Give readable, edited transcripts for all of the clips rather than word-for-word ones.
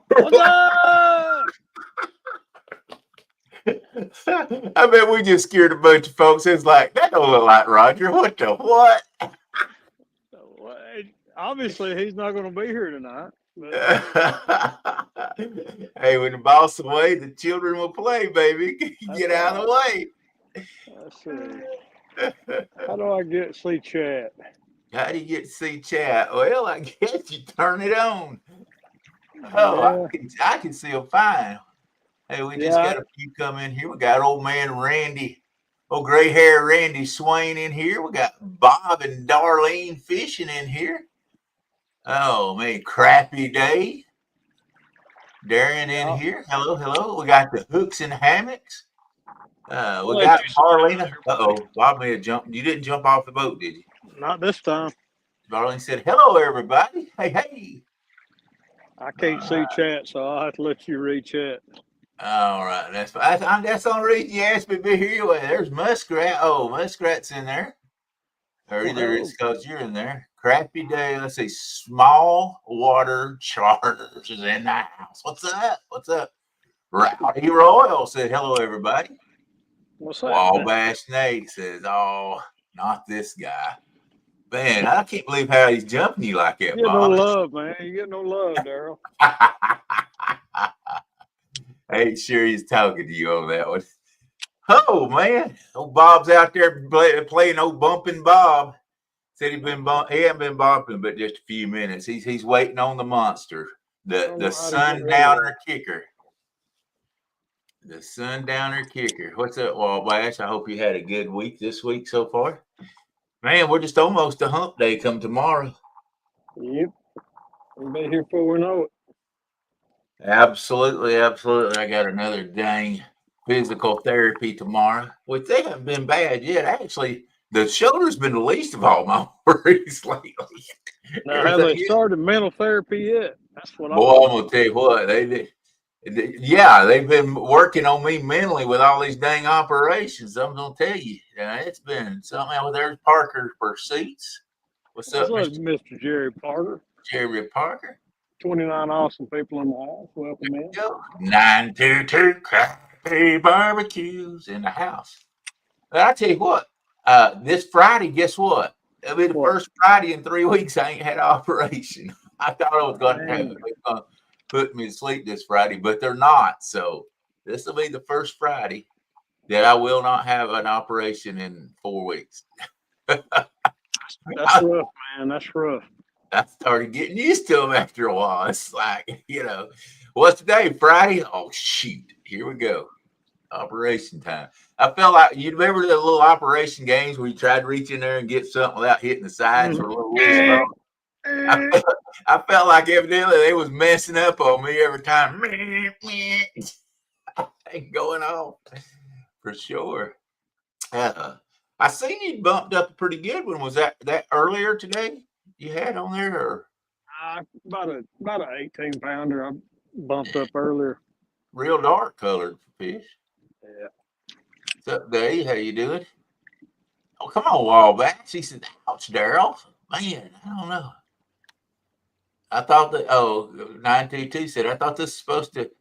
What's up? I bet we just scared a bunch of folks. It's like, that don't look like Roger. What the what? Well, obviously, he's not going to be here tonight. But Hey, when the boss away, the children will play, baby. that's Get out of right. the way. Let's see. How do I see chat? How do you get to see chat? Well, I guess you turn it on. Oh, Yeah, I can see them fine. Hey, we just yeah. got a few come in here. We got old man Randy, old gray hair Randy Swain in here. We got Bob and Darlene fishing in here. Oh man, crappy day. Darren in Yeah. here. Hello, hello. We got the hooks and hammocks. I'll We let got you say Marlena. hello, Uh oh, Bob may have jumped. You didn't jump off the boat, did you? everybody. Not this time. Darlene said, "Hello, everybody. Hey, hey." I All can't see right, chat, so I'll have to let you read chat. all right. That's the only reason you asked me to be here. Well, there's Muskrat. Oh, Muskrat's in there. Or Well, either hello. it's because you're in there. Crappy day. Let's see. Small water charters is in the house. What's up? What's up? Rowdy Royal said, "Hello, everybody." What's happening? Wabash Nate says, "Oh, not this guy." Man, I can't believe how he's jumping you like that, You get no Bob. love, man. You get no love, Daryl. I ain't sure he's talking to you on that one. Oh man, old Bob's out there playing old bumping Bob. Said he hadn't been bumping, but just a few minutes. He's waiting on the monster, I the don't the know how to get rid of that. sundowner kicker, the sundowner kicker. What's up, Wabash? I hope you had a good week this week so far. Man, we're just almost to hump day come tomorrow. Yep. We'll be here before we know it. Absolutely, absolutely. I got another dang physical therapy tomorrow, which they haven't been bad yet. Actually, the shoulder's been the least of all my worries lately. Now, have they Everything, started mental therapy yet? That's what I boy, want I'm to gonna know. tell you what yeah, they've been working on me mentally with all these dang operations. I'm gonna tell you, it's been something else. There's Parker for seats. What's What's up, up, Mister Mr. Jerry Parker? Jerry Parker? 29 awesome people in the house. Welcome in. Go 922 Crappy Barbecues in the house. But I tell you what, this Friday, guess what? It'll be the What? first Friday in 3 weeks I ain't had an operation. I thought I was going to have Dang. put me to sleep this Friday, but they're not. So this will be the first Friday that I will not have an operation in 4 weeks. That's rough, man. That's rough. I started getting used to them after a while. It's like, what's today? Friday? Oh, shoot. Here we go. Operation time. I felt like you remember the little operation games where you tried to reach in there and get something without hitting the sides Mhm. for a little wishbone. I felt, I felt like evidently they was messing up on me every time. Ain't going on for sure. I seen you bumped up a pretty good one. Was that earlier today? You had on there, or About a 18 pounder. I bumped up earlier. real dark colored fish? Yeah. What's up, Dave? How you doing? Oh, come on, Wallback. She said, "Ouch, Daryl." Man, I don't know. I thought that. Oh, 922 said, "I thought this was supposed to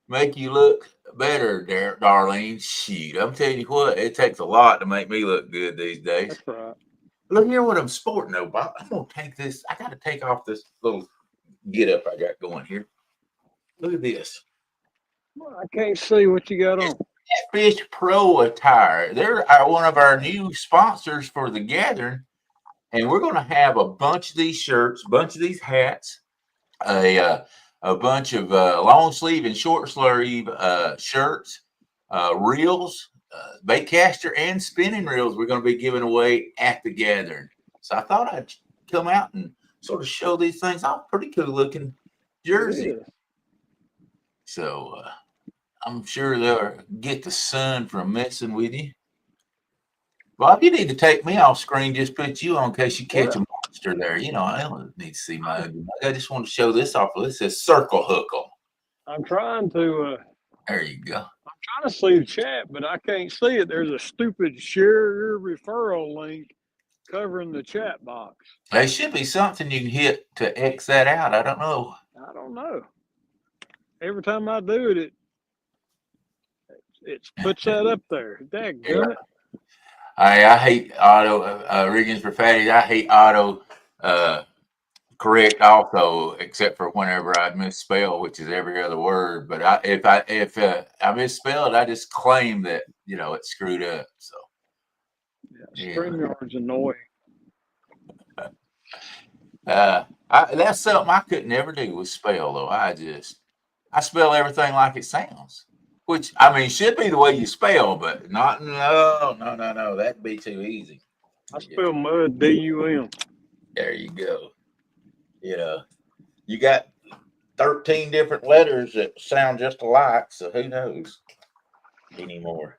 make you look better, Darlene." Shoot, I'm telling you what, it takes a lot to make me look good these days. That's right. Look here, what I'm sporting, though, Bob. I'm gonna take this. I got to take off this little get up I got going here. Look at this. Well, I can't see what you got It's on. Fish Pro Attire. They're one of our new sponsors for the gathering, and we're going to have a bunch of these shirts, a bunch of these hats, a a bunch of long sleeve and short sleeve shirts, reels, baitcaster, and spinning reels. We're going to be giving away at the gathering. So I thought I'd come out and sort of show these things off. Pretty cool looking It jersey. is. So I'm sure they'll get the sun from messing with you. Bob, you need to take me off screen. Just put you on in case you catch a Well, monster there. I don't need to see my I'm, ugly mug. I just want to show this off. This says circle hook 'em. I'm trying to. There you go. I'm trying to see the chat, but I can't see it. There's a stupid share your referral link covering the chat box? There should be something you can hit to X that out. I don't know. I don't know. Every time I do it, it puts that up there. Dadgummit. I hate auto riggings for fatties. I hate auto correct also, except for whenever I misspell, which is every other word. But if I misspell it, I just claim that it's screwed up. So Yeah, StreamYard's annoying. That's something I could never do with spell though. I spell everything like it sounds, which I mean should be the way you spell, but not no. That'd be too easy. I spell mud D-U-M. There you go. You got 13 different letters that sound just alike, so who knows anymore?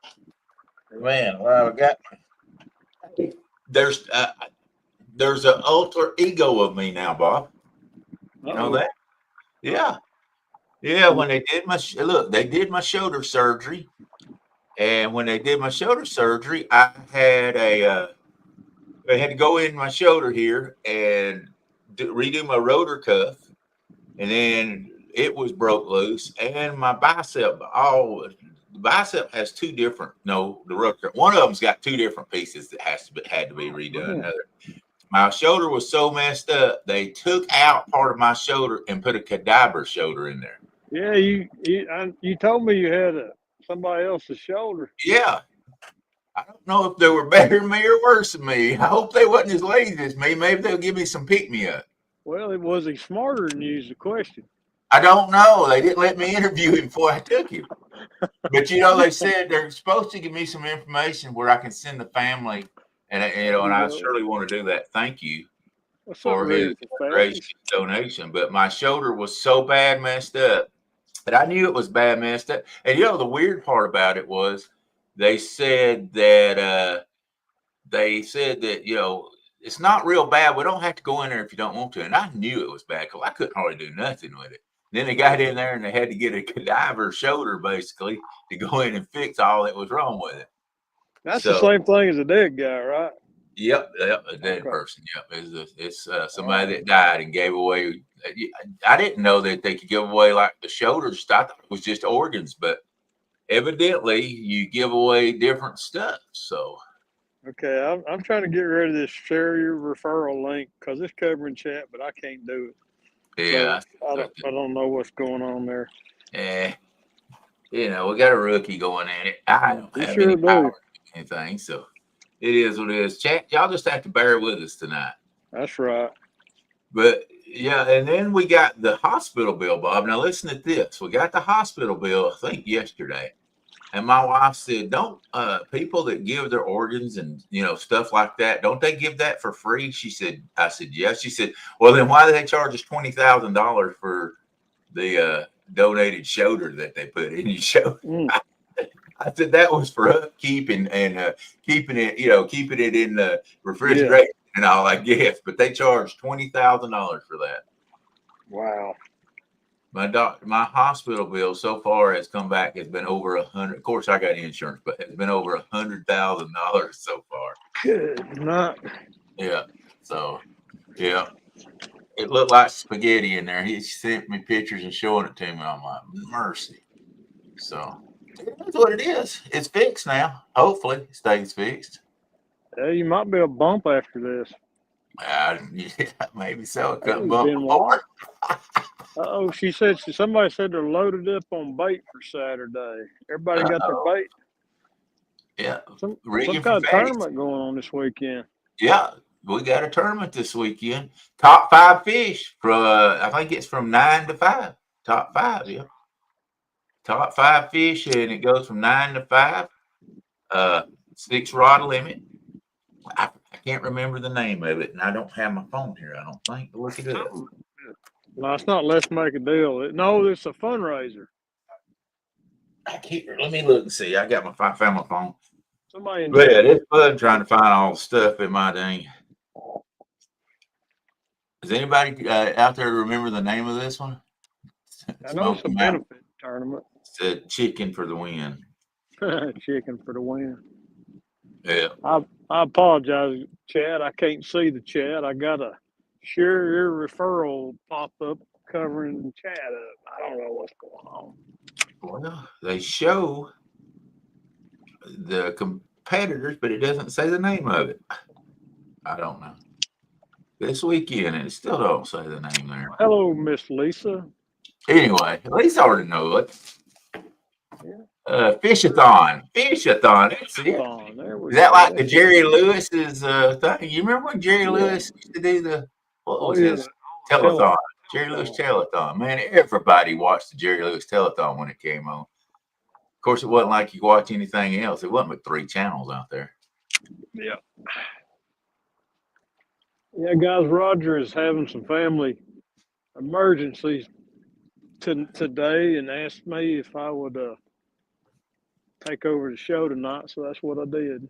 Man, well, I got there's an alter ego of me now, Bob. You know that? Yeah. When they did they did my shoulder surgery, and when they did my shoulder surgery, I had I had to go in my shoulder here and redo my rotor cuff, and then it was broke loose, and my bicep. The bicep has two different. No, the rotor. One of them's got two different pieces that had to be redone. Another. My shoulder was so messed up, they took out part of my shoulder and put a cadaver shoulder in there. Yeah, you told me you had somebody else's shoulder. Yeah. I don't know if they were better than me or worse than me. I hope they wasn't as lazy as me. Maybe they'll give me some pick-me-up. Well, was he smarter than you is the question. I don't know. They didn't let me interview him before I took him. But, they said they're supposed to give me some information where I can send the family. And, and I surely want to do that. Thank you for his gracious donation. But my shoulder was so bad messed up. But I knew it was bad messed up. And, the weird part about it was they said that it's not real bad. We don't have to go in there if you don't want to. And I knew it was bad because I couldn't hardly do nothing with it. Then they got in there and they had to get a cadaver shoulder basically to go in and fix all that was wrong with it. That's the same thing as a dead guy, right? Yep, a dead person. Yep, it's somebody that died and gave away. I didn't know that they could give away like the shoulders. I thought it was just organs, but evidently you give away different stuff. So. Okay, I'm trying to get rid of this share your referral link because it's covering chat, but I can't do it. Yeah, so I don't know what's going on there. We got a rookie going at it. I don't have any power to do anything, so it is what it is. Chat, y'all just have to bear with us tonight. That's right. But and then we got the hospital bill, Bob. Now listen to this. We got the hospital bill, I think yesterday. And my wife said, don't people that give their organs and, stuff like that, don't they give that for free? I said, yes. She said, well, then why do they charge us $20,000 for the donated shoulder that they put in your shoulder? I said, that was for upkeep and keeping it, keeping it in the refrigerator and all, I guess. But they charged $20,000 for that. Wow. My hospital bill so far has come back. Has been over 100. Of course, I got insurance, but it's been over $100,000 so far. Good night. Yeah. So, it looked like spaghetti in there. He sent me pictures and showing it to me. And I'm like, mercy. So that's what it is. It's fixed now. Hopefully, it stays fixed. Yeah, you might be a bump after this. Yeah, maybe so. It couldn't bump more. Oh, somebody said they're loaded up on bait for Saturday. Everybody got their bait? Yeah. Some kind of tournament going on this weekend. Yeah, we got a tournament this weekend. Top 5 fish I think it's from 9 to 5. Top 5, yeah. Top 5 fish, and it goes from 9 to 5. 6 rod limit. I can't remember the name of it, and I don't have my phone here. I don't think. Look it up. No, it's not. Let's make a deal. No, it's a fundraiser. Let me look and see. I got found my phone. Somebody. But it's fun trying to find all the stuff in my thing. Does anybody out there remember the name of this one? I know it's a benefit tournament. It's a chicken for the win. Chicken for the win. Yeah. I apologize, Chad. I can't see the chat. I got a share your referral pop up covering the chat up. I don't know what's going on. Well, they show the competitors, but it doesn't say the name of it. I don't know. This weekend, and it still don't say the name there. Hello, Miss Lisa. Anyway, at least I already know it. Yeah. Fishathon. That's it. There we Is that go. like the Jerry Lewis's thing? You remember when Jerry Lewis used to do what was his telethon? Jerry Lewis telethon. Man, everybody watched the Jerry Lewis telethon when it came on. Of course, it wasn't like you watch anything else. It wasn't but 3 channels out there. Yeah. Yeah, guys, Roger is having some family emergencies today and asked me if I would take over the show tonight. So that's what I did.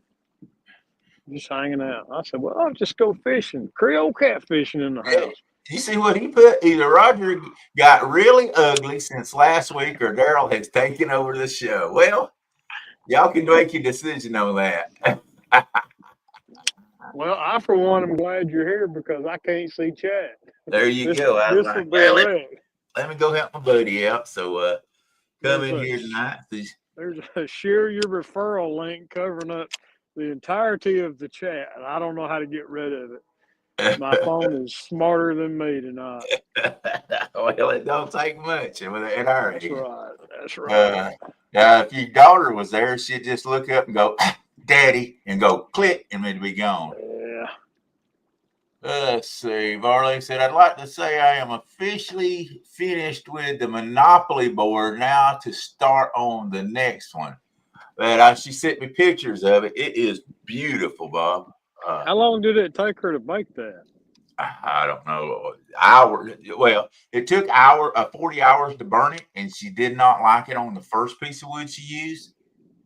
Just hanging out. I said, well, I'll just go fishing. Creole catfishing in the house. You see what he put? Either Roger got really ugly since last week or Daryl has taken over the show. Well, y'all can make your decision on that. Well, I, for one, am glad you're here because I can't see Chad. There you go. This will be a wreck. Let me go help my buddy out. So come in here tonight. There's a share your referral link covering up the entirety of the chat, and I don't know how to get rid of it. My phone is smarter than me tonight. Well, it don't take much at our age. That's right. If your daughter was there, she'd just look up and go, "Daddy," and go click, and it'd be gone. Yeah. Let's see. Varley said, "I'd like to say I am officially finished with the Monopoly board now to start on the next one." But she sent me pictures of it. It is beautiful, Bob. How long did it take her to make that? I don't know. Hours. Well, it took 40 hours to burn it, and she did not like it on the first piece of wood she used.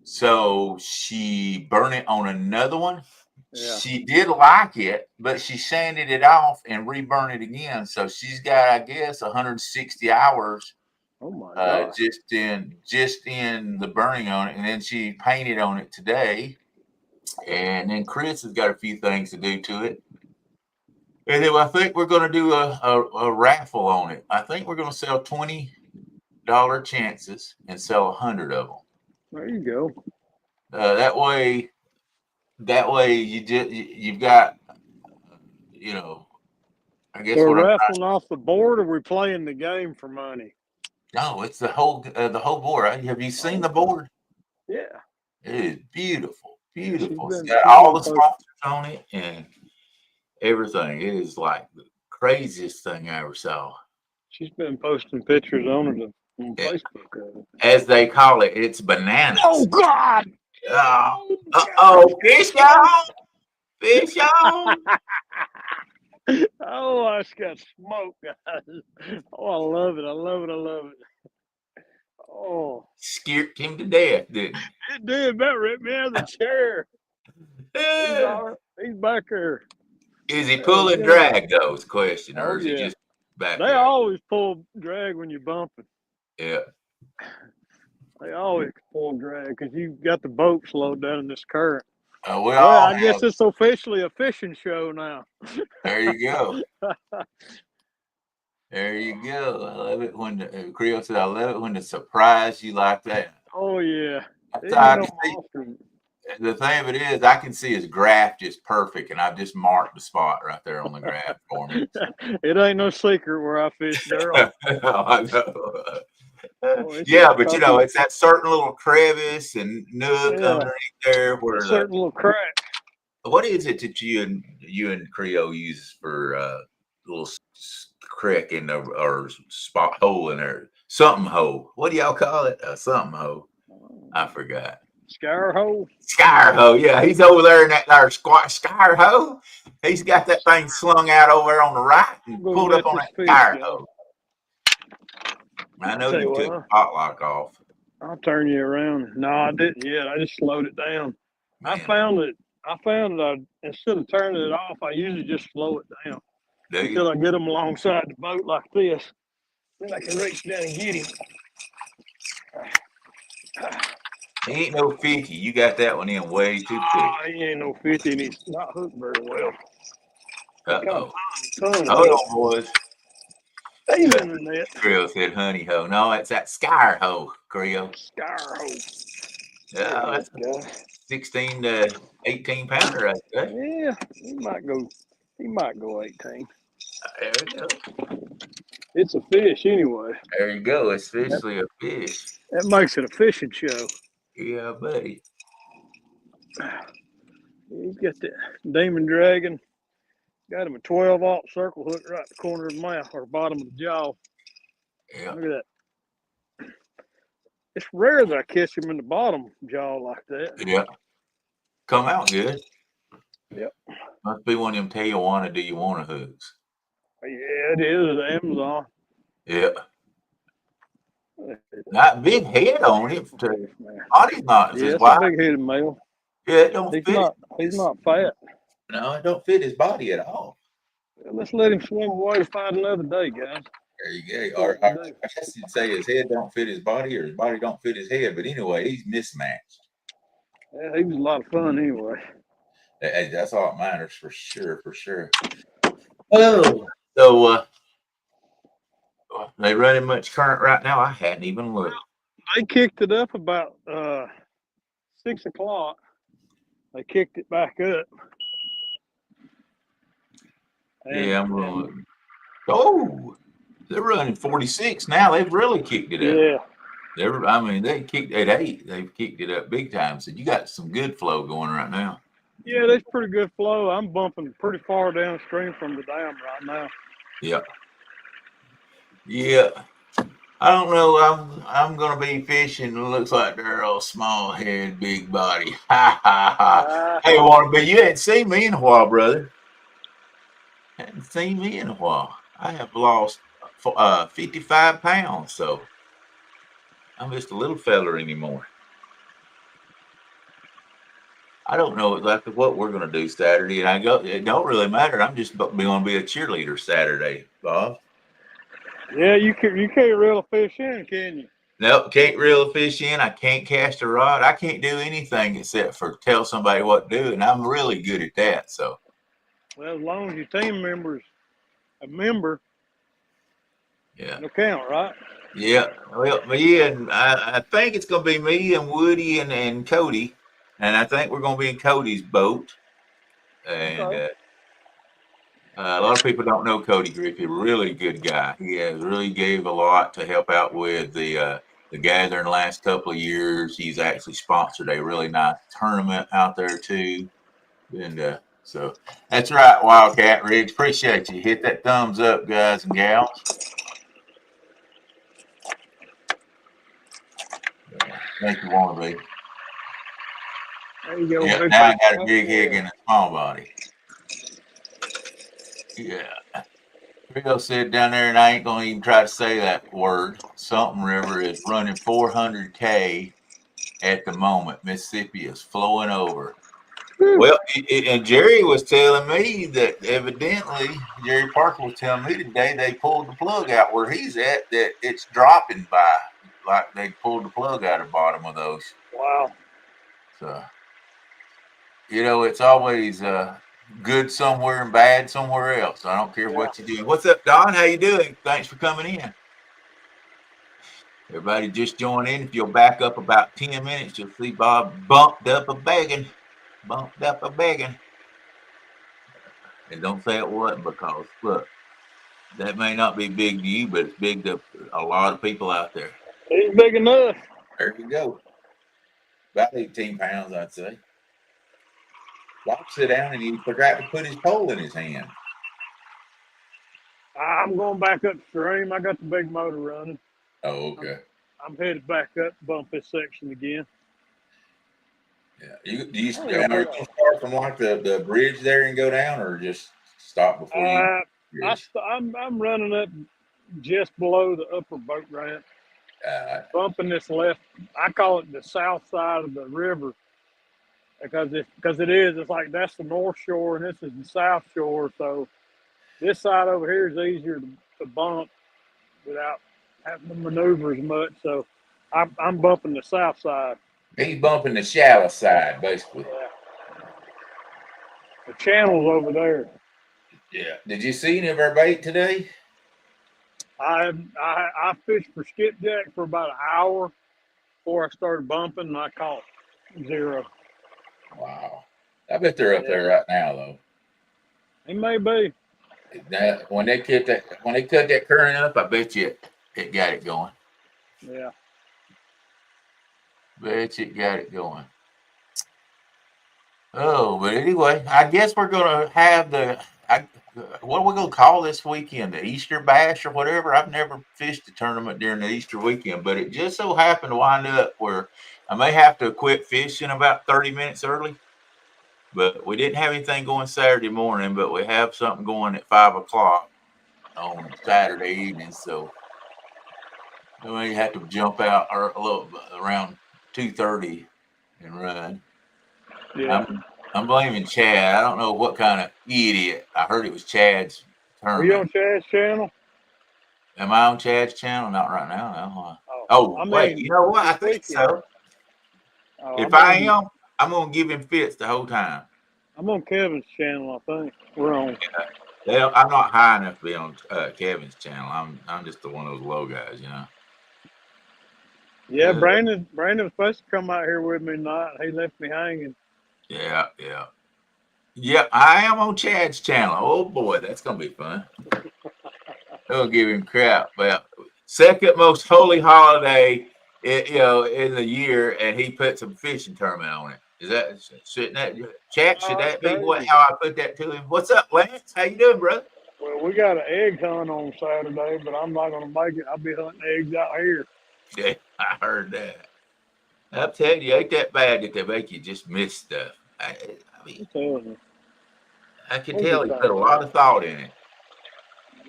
So she burned it on another one. Yeah. She did like it, but she sanded it off and reburned it again. So she's got, I guess, 160 hours. Oh my God. Just in the burning on it, and then she painted on it today. And then Chris has got a few things to do to it. And then I think we're going to do a raffle on it. I think we're going to sell $20 chances and sell 100 of them. There you go. That way you've got, I guess we're raffling off the board, or we're playing the game for money. No, it's the whole board. Have you seen the board? Yeah, it is beautiful. It's got all the sponsors on it and everything. It is like the craziest thing I ever saw. She's been posting pictures on it on Facebook. As they call it, it's bananas. Oh God! Fish on! Fish on! Oh, I just got smoke, guys. Oh, I love it. Oh, scared him to death, didn't it? It did. About ripped me out of the chair. He's back there. Is he pulling drag, though, is the question, or is he just back there? They always pull drag when you're bumping. Yeah. They always pull drag because you've got the boat slowed down in this current. I guess it's officially a fishing show now. There you go. There you go. I love it when Creole said, "I love it when they surprise you like that." Oh yeah. The thing of it is, I can see his graph just perfect, and I've just marked the spot right there on the graph for me. It ain't no secret where I fish, Daryl. I know. But it's that certain little crevice and nook underneath there where certain little crack. What is it that you and Creole use for little crack in there or spot hole in there? Something hole. What do y'all call it? Something hole. I forgot. Skyr hole. Skyr hole. Yeah, he's over there in that there skyr hole. He's got that thing slung out over there on the right and pulled up on that skyr hole. I know you took the potlock off. I'll turn you around. No, I didn't yet. I just slowed it down. Man. I found it. Instead of turning it off, I usually just slow it down until I get them alongside the boat like this. Then I can reach down and get him. He ain't no 50. You got that one in way too quick. He ain't no 50 and he's not hooked very well. Uh-oh. Tongue Hold on, boys. He's in the net. Creo said honey ho. No, it's that sky ho, Creo. Scar hole. Yeah, that's a 16 to 18 pounder right there. Yeah, he might go 18. There we go. It's a fish anyway. There you go. It's officially a fish. That makes it a fishing show. Yeah, buddy. He's got the Demon Dragon. Got him a 12-aught circle hook right in the corner of the mouth or bottom of the jaw. Yeah. Look at that. It's rare that I catch him in the bottom jaw like that. Yeah. Come out good. Yep. Must be one of them tell you wanna do you wanna hooks. Yeah, it is. Amazon. Yeah. Not big head on it. Body's not Yeah, as it's wide. a big-headed male. Yeah, it don't fit. He's not fat. No, it don't fit his body at all. Well, let's let him swim away to fight another day, guys. There you go. Or I guess you'd say his head don't fit his body or his body don't fit his head. But anyway, he's mismatched. Yeah, he was a lot of fun anyway. Hey, that's all that matters for sure, for sure. Oh, so they running much current right now? I hadn't even looked. They kicked it up about 6 o'clock. They kicked it back up. Yeah, I'm rolling. Oh, they're running 46 now. They've really kicked it up. Yeah. They kicked at 8. They've kicked it up big time. So you got some good flow going right now. Yeah, there's pretty good flow. I'm bumping pretty far downstream from the dam right now. Yeah. Yeah. I don't know. I'm gonna be fishing. It looks like they're all small head, big body. Ha ha ha. Hey, Waterby, you hadn't seen me in a while, brother. Hadn't seen me in a while. I have lost 55 pounds, so I'm just a little feller anymore. I don't know exactly what we're gonna do Saturday, and it don't really matter. I'm just going to be a cheerleader Saturday, Bob. Yeah, you can't reel a fish in, can you? Nope, can't reel a fish in. I can't cast a rod. I can't do anything except for tell somebody what to do, and I'm really good at that. So, well, as long as your team member's a member, yeah, it'll count, right? Yeah, well, me and I think it's going to be me and Woody and Cody, and I think we're going to be in Cody's boat. And Okay. a lot of people don't know Cody Griffey. Really good guy. He has really gave a lot to help out with the gathering the last couple of years. He's actually sponsored a really nice tournament out there too. And so that's right, Wildcat Riggs. Appreciate you. Hit that thumbs up, guys and gals. Thank you, Wannabe. There you go. Yeah, now I got a big head and a small body. Yeah. Rio said down there, and I ain't going to even try to say that word. Something River is running 400K at the moment. Mississippi is flowing over. Well, and Jerry was telling me that evidently, Jerry Parker was telling me today they pulled the plug out where he's at, that it's dropping by, like they pulled the plug out of the bottom of those. Wow. So, it's always good somewhere and bad somewhere else. I don't care what you do. What's up, Don? How you doing? Thanks for coming in. Everybody just join in. If you'll back up about 10 minutes, you'll see Bob bumped up a begging. And don't say it wasn't, because look, that may not be big to you, but it's big to a lot of people out there. He's big enough. There you go. About 18 pounds, I'd say. Bob sit down and he forgot to put his pole in his hand. I'm going back upstream. I got the big motor running. Oh, okay. I'm headed back up, bump this section again. Yeah. Do you start from like the bridge there and go down, or just stop before you? I'm running up just below the upper boat ramp, bumping this left. I call it the south side of the river because it's like that's the north shore and this is the south shore. So this side over here is easier to bump without having to maneuver as much. So I'm bumping the south side. He's bumping the shallow side, basically. Yeah. The channel's over there. Yeah. Did you see any of our bait today? I fished for skipjack for about an hour before I started bumping, and I caught zero. Wow. I bet they're up Yeah, there right now, though. it may be. When they cut that current up, I bet you it got it going. Yeah. Bet you it got it going. Oh, but anyway, I guess we're gonna have what are we gonna call this weekend? The Easter Bash or whatever? I've never fished a tournament during the Easter weekend, but it just so happened to wind up where I may have to quit fishing about 30 minutes early. But we didn't have anything going Saturday morning, but we have something going at 5 o'clock on Saturday evening. So I may have to jump out a little around 2:30 and run. Yeah. I'm blaming Chad. I don't know what kind of idiot. I heard it was Chad's Are you tournament. on Chad's channel? Am I on Chad's channel? Not right now. No. Oh, Oh, I wait. mean You know what? I this think weekend. so. Oh, If I am, I'm gonna give him fits the whole time. I'm on Kevin's channel. I think we're on. I'm not high enough to be on Kevin's channel. I'm just the one of those low guys, you know. Yeah, Brandon was supposed to come out here with me tonight. He left me hanging. Yeah. Yep, I am on Chad's channel. Oh boy, that's gonna be fun. They'll give him crap. Well, second most holy holiday, in the year, and he put some fishing tournament on it. Shouldn't that chat? Should Oh, that's that be crazy. how I put that to him? What's up, Lance? How you doing, brother? Well, we got an egg hunt on Saturday, but I'm not going to make it. I'll be hunting eggs out here. Yeah, I heard that. I'm telling you, ain't that bad that they make you just miss stuff. I mean, I'm telling you. I can We'll tell get he that put a right. lot of thought in it.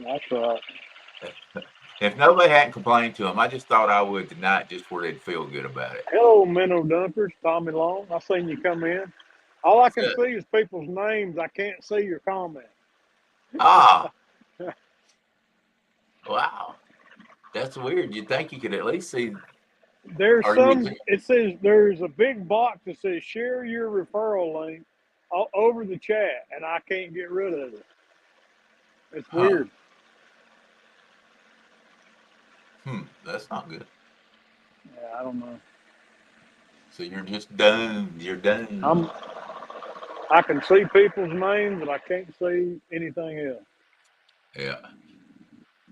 That's right. If nobody hadn't complained to him, I just thought I would tonight, just where they'd feel good about it. Hello, Minnow Dunkers. Tommy Long. I seen you come in. All I can So, see is people's names. I can't see your comment. ah, wow, that's weird. You'd think you could at least see. There's Are you? some, it says there's a big box that says share your referral link over the chat, and I can't get rid of it. It's Huh? weird. That's not good. Yeah, I don't know. So you're just done. You're done. I can see people's names, but I can't see anything else. Yeah.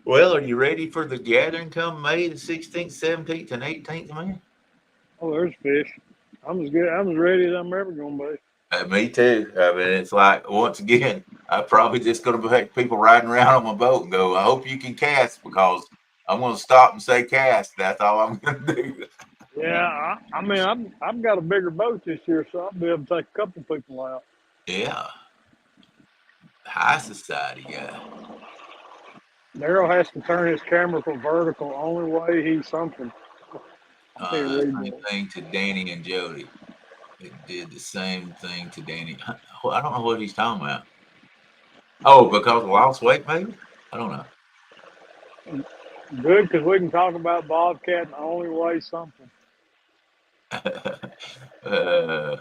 Well, are you ready for the gathering come May the 16th, 17th, and 18th, man? Oh, there's fish. I'm as good. I'm as ready as I'm ever gonna be. Me too. I mean, it's like, once again, I'm probably just going to have people riding around on my boat and go, I hope you can cast, because I'm going to stop and say cast. That's all I'm going to do. Yeah, I mean, I've got a bigger boat this year, so I'll be able to take a couple people out. Yeah. High society guy. Daryl has to turn his camera from vertical. Only way he's something. I can't read Same that. thing to Danny and Jody. It did the same thing to Danny. I don't know what he's talking about. Oh, because of lost weight, maybe? I don't know. Good, because we can talk about Bobcat and only way something. uh,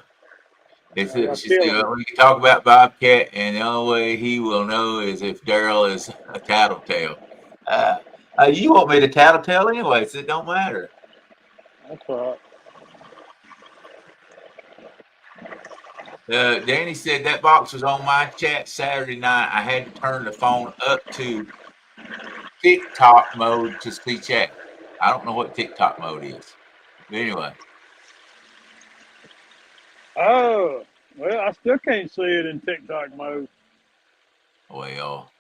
I'll she kill said, him. well, we can talk about Bobcat, and the only way he will know is if Daryl is a tattletale. Uh, you want me to tattletale anyway, so it don't matter. That's right. Danny said that box was on my chat Saturday night. I had to turn the phone up to TikTok mode to see chat. I don't know what TikTok mode is. But anyway, Oh, well, I still can't see it in TikTok mode. well,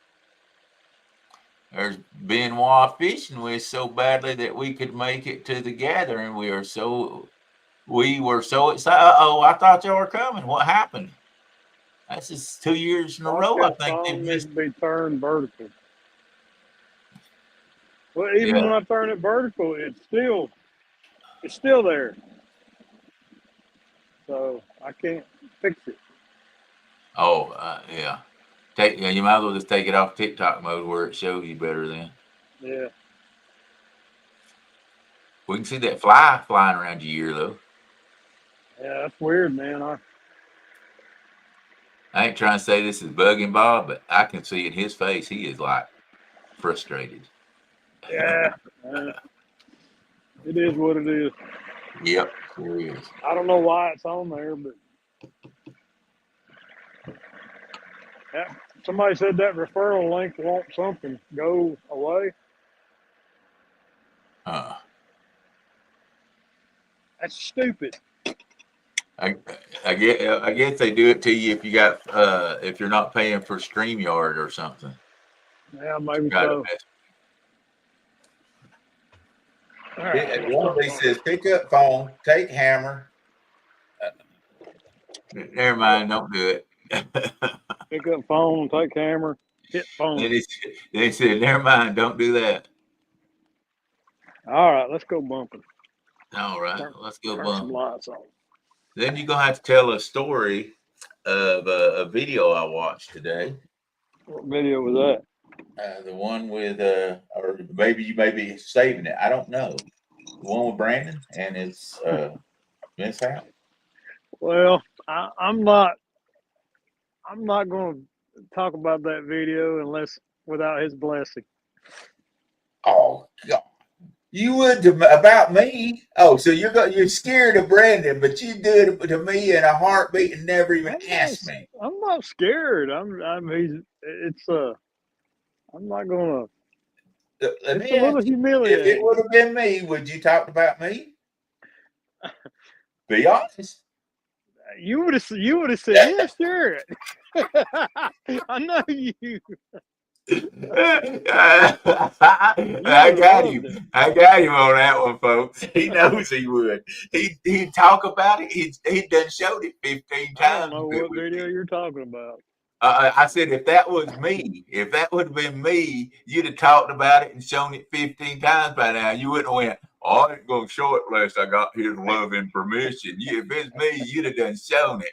there's Benoit fishing with so badly that we could make it to the gathering. We were so excited. Oh, I thought y'all were coming. What happened? That's just 2 years in a row. I Bobcat think they've phone needs missed. to be turned vertical. Well, even Yeah. when I turn it vertical, it's still there. So I can't fix it. Oh, yeah. You might as well just take it off TikTok mode where it shows you better. Then Yeah. we can see that fly flying around your ear though. Yeah, that's weird, man. I ain't trying to say this is bugging Bob, but I can see in his face he is like frustrated. Yeah, uh, it is what it is. Yep, sure is. I don't know why it's on there, but yeah, somebody said that referral link won't something go away. Uh, That's stupid. I, I guess they do it to you if you're not paying for StreamYard or something. Yeah, maybe Got to so. mess. All right, let's One start of these says pick up phone, take hammer. Never mind, don't do it. pick up phone, take camera, hit phone. They said, never mind, don't do that. All right, let's go bumping. All right, Turn, let's go turn some bump. lights on. Then you're gonna have to tell a story of a video I watched today. What video was The one with, or maybe you may be saving it. I don't know. The one with Brandon and his mishap. Well, I'm not. I'm not going to talk about that video unless without his blessing. Oh God. You would about me. Oh, so you're scared of Brandon, but you do it to me in a heartbeat and never even ask me. I'm not scared. It's I'm not gonna. Let It's me a little ask you, if it humiliating. would have been me, would you talk about me? Be honest. You would have said, yeah, sure. I know you. You I would have got loved him. it. I got him on that one, folks. He knows he would. He'd talk about it. He'd done showed it 15 I don't times know what with video me. you're talking about. I said, if that was me, if that would have been me, you'd have talked about it and shown it 15 times by now. You wouldn't have went, oh, I ain't going to show it unless I got his love and permission. If it's me, you'd have done shown it.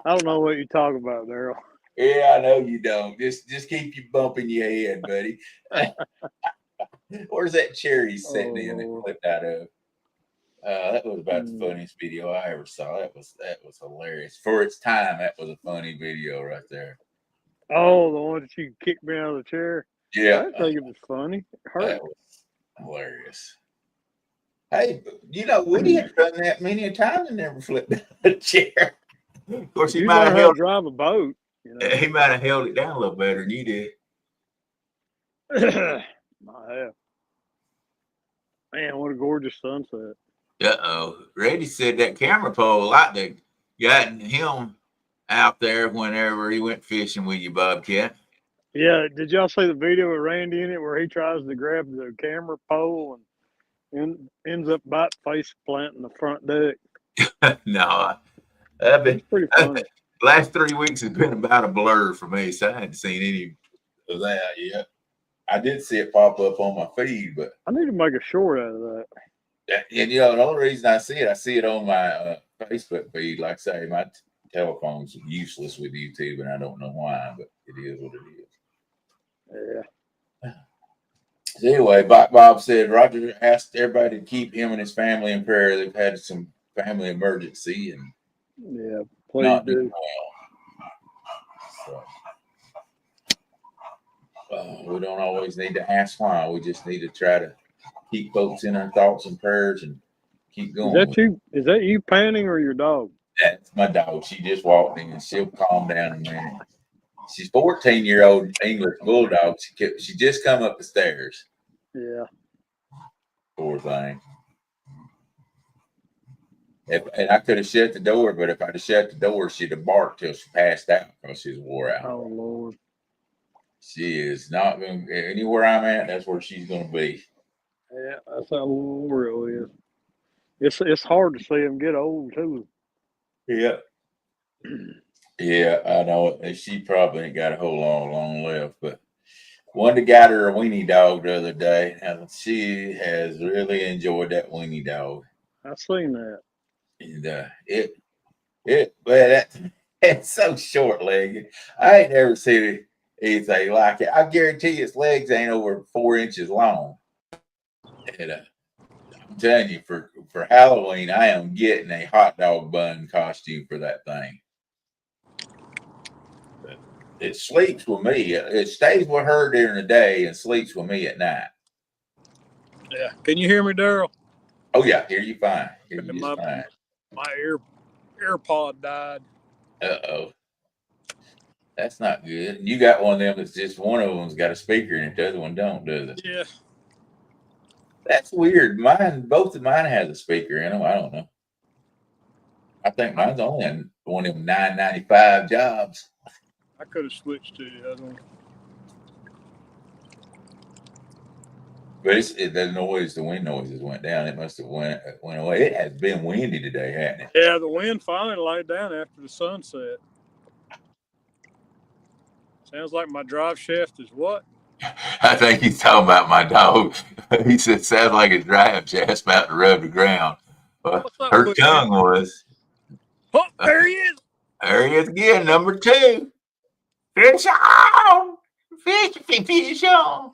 I don't know what you're talking about, Daryl. Yeah, I know you don't. Just keep you bumping your head, buddy. Where's that chair he's sitting in that Oh, clipped out of? That was about the Lord. funniest video I ever saw. That was hilarious. For its time, that was a funny video right there. Oh, the one that you kicked me out of the chair. I Yeah, didn't think it was funny. It that hurt. was hilarious. Hey, Woody had done that many a times and never flipped out a chair. Of course, If you learn how to held drive a boat, he might have held it down a little better than you did. I have. Man, what a gorgeous sunset. Uh-oh. Reddy said that camera pole like to gotten him out there whenever he went fishing with you, Bobcat. Yeah, did y'all see the video with Randy in it where he tries to grab the camera pole and ends up about face planting the front deck? No, I've been It's pretty funny. last 3 weeks has been about a blur for me, so I hadn't seen any of that yet. I did see it pop up on my feed, but I need to make a short out of that. and the only reason I see it on my Facebook feed. Like I say, my telephone's useless with YouTube, and I don't know why, but it is what it Yeah. is. So anyway, Bob said Roger asked everybody to keep him and his family in prayer. They've had some family emergency and Yeah, please not doing do. well. So we don't always need to ask why. We just need to try to keep folks in our thoughts and prayers and keep Is going that with it. you? Is that you panting or your dog? That's my dog. She just walked in. She'll calm down in a minute. She's 14-year-old English bulldog. She just come up the stairs. Yeah. Poor thing. And I could have shut the door, but if I'd have shut the door, she'd have barked till she passed out because she's wore out. Oh Lord. She is not going to anywhere I'm at. That's where she's going to be. Yeah, that's how Laurel is. It's hard to see them get old too. Yeah. Yeah, I know it. She probably ain't got a whole long left, but one that got her a weenie dog the other day, and she has really enjoyed that weenie dog. I seen that. And but it's so short legged. I ain't never seen anything like it. I guarantee its legs ain't over 4 inches long. And telling you, for Halloween, I am getting a hot dog bun costume for that thing. It sleeps with me. It stays with her during the day and sleeps with me at night. Yeah. Can you hear me, Daryl? Oh yeah, hear you fine. Hear you just fine. My AirPod died. Uh-oh. That's not good. You got one of them that's just one of them's got a speaker in it, the other one don't, does it? Yeah. That's weird. Both of mine has a speaker in them. I don't know. I think mine's only in one of them $9.95 jobs. I could have switched to the other one. But the noise, the wind noises went down. It must have went away. It has been windy today, hasn't it? Yeah, the wind finally laid down after the sunset. Sounds like my drive shaft is what? I think he's talking about my dog. He said, sounds like his drive shaft's about to rub the ground. Her tongue was. Oh, there he is. There he is again, number 2. Fish on! Fish on!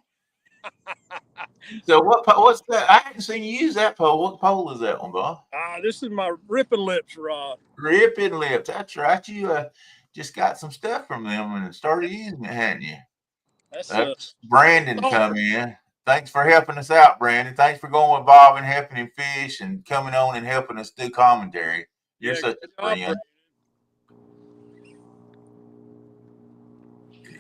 So what's that? I hadn't seen you use that pole. What pole is that one, Bob? This is my Ripping Lips rod. Ripping Lips. That's right. You just got some stuff from them and started using it, hadn't you? That's Brandon come in. Thanks for helping us out, Brandon. Thanks for going with Bob and helping him fish and coming on and helping us do commentary. You're such a friend.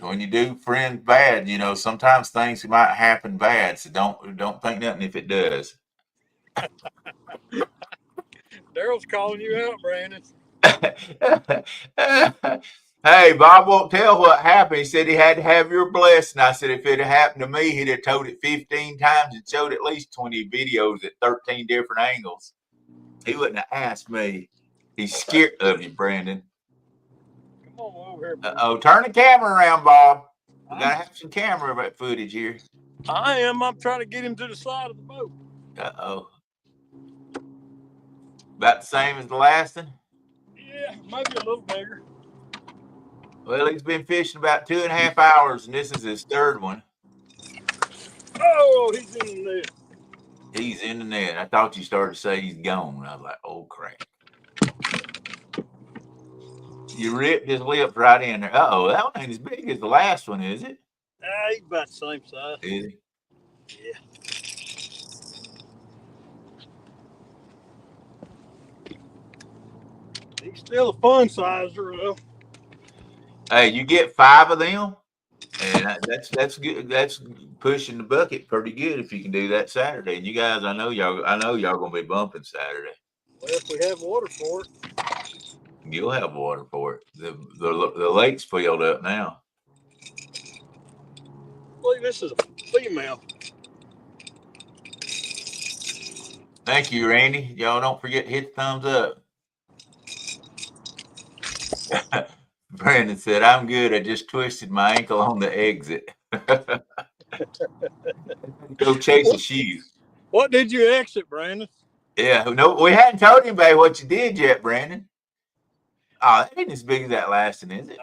When you do friends bad, sometimes things might happen bad. So don't think nothing if it does. Daryl's calling you out, Brandon. Hey, Bob won't tell what happened. He said he had to have your blessing. I said if it had happened to me, he'd have told it 15 times and showed at least 20 videos at 13 different angles. He wouldn't have asked me. He's scared of you, Brandon. Come on over here, Brandon. Oh, turn the camera around, Bob. We gotta have some camera footage here. I am. I'm trying to get him to the side of the boat. Uh-oh. About the same as the last one? Yeah, maybe a little bigger. Well, he's been fishing about 2.5 hours, and this is his 3rd one. Oh, he's in the net. He's in the net. I thought you started to say he's gone. I was like, oh, crap. You ripped his lips right in there. Uh-oh, that one ain't as big as the last one, is it? He's about the same size. Is he? Yeah. He's still a fun sizer, though. Hey, you get 5 of them, and that's good. That's pushing the bucket pretty good if you can do that Saturday. And you guys, I know y'all gonna be bumping Saturday. Well, if we have water for it, you'll have water for it. The lake's filled up now. I believe this is a female. Thank you, Randy. Y'all don't forget to hit the thumbs up. Brandon said, I'm good. I just twisted my ankle on the exit. Go chase a shoe. What did you exit, Brandon? Yeah, no, we hadn't told anybody what you did yet, Brandon. Oh, that ain't as big as that last one, is it?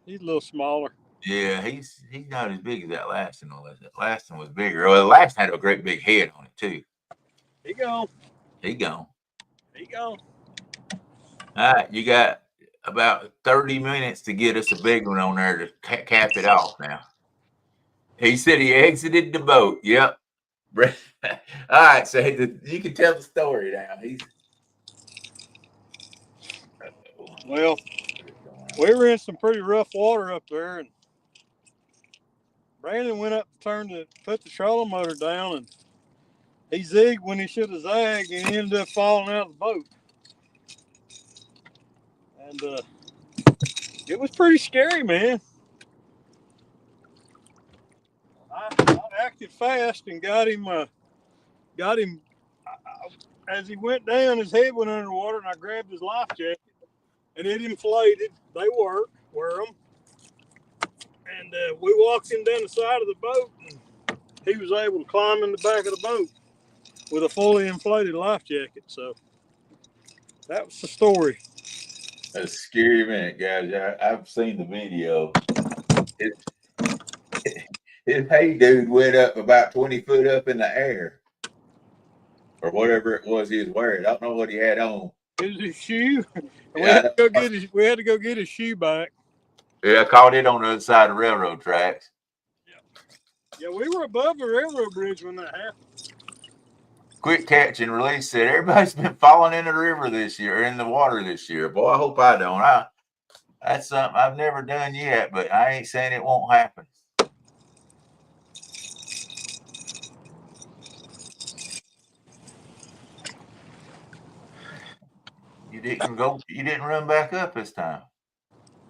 He's a little smaller. Yeah, he's not as big as that last one was. That last one was bigger. Well, the last one had a great big head on it, too. He gone. He gone. He gone. All right, you got about 30 minutes to get us a big one on there to cap it off now. He said he exited the boat. Yep. All right, so you can tell the story now. Well, we were in some pretty rough water up there, and Brandon went up to put the trolling motor down, and he zigged when he should have zagged, and he ended up falling out of the boat. And it was pretty scary, man. I acted fast and got him. As he went down, his head went underwater, and I grabbed his life jacket, and it inflated. They wear them. And we walked him down the side of the boat, and he was able to climb in the back of the boat with a fully inflated life jacket. So that was the story. That's a scary minute, guys. I've seen the video. His hey dude went up about 20 foot up in the air. or whatever it was he was wearing. I don't know what he had on. It was his shoe. And Yeah, we had to go get his shoe back. yeah, I caught it on the other side of the railroad tracks. Yeah, we were above the railroad bridge when that happened. Quick catch and release said everybody's been falling in the river this year, in the water this year. Boy, I hope I don't. That's something I've never done yet, but I ain't saying it won't happen. You didn't run back up this time.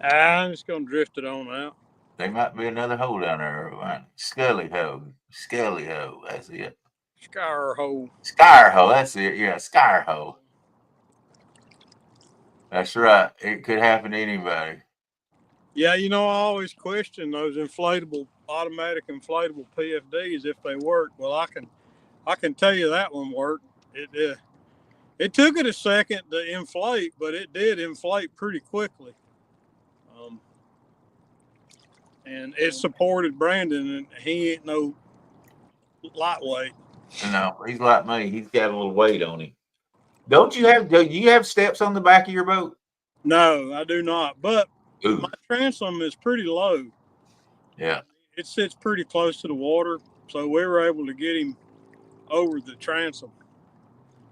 I'm just gonna drift it on out. There might be another hole down there. Scully hole. Scully hole. That's it. Scar hole. Skyr hole. That's it. Yeah, Skyr hole. That's right. It could happen to anybody. Yeah, you know, I always question those automatic inflatable PFDs if they work. Well, I can tell you that one worked. It took it a second to inflate, but it did inflate pretty quickly. And it supported Brandon, and he ain't no lightweight. No, he's like me. He's got a little weight on him. Do you have steps on the back of your boat? No, I do not. But Ooh. my transom is pretty low. Yeah. It sits pretty close to the water, so we were able to get him over the transom.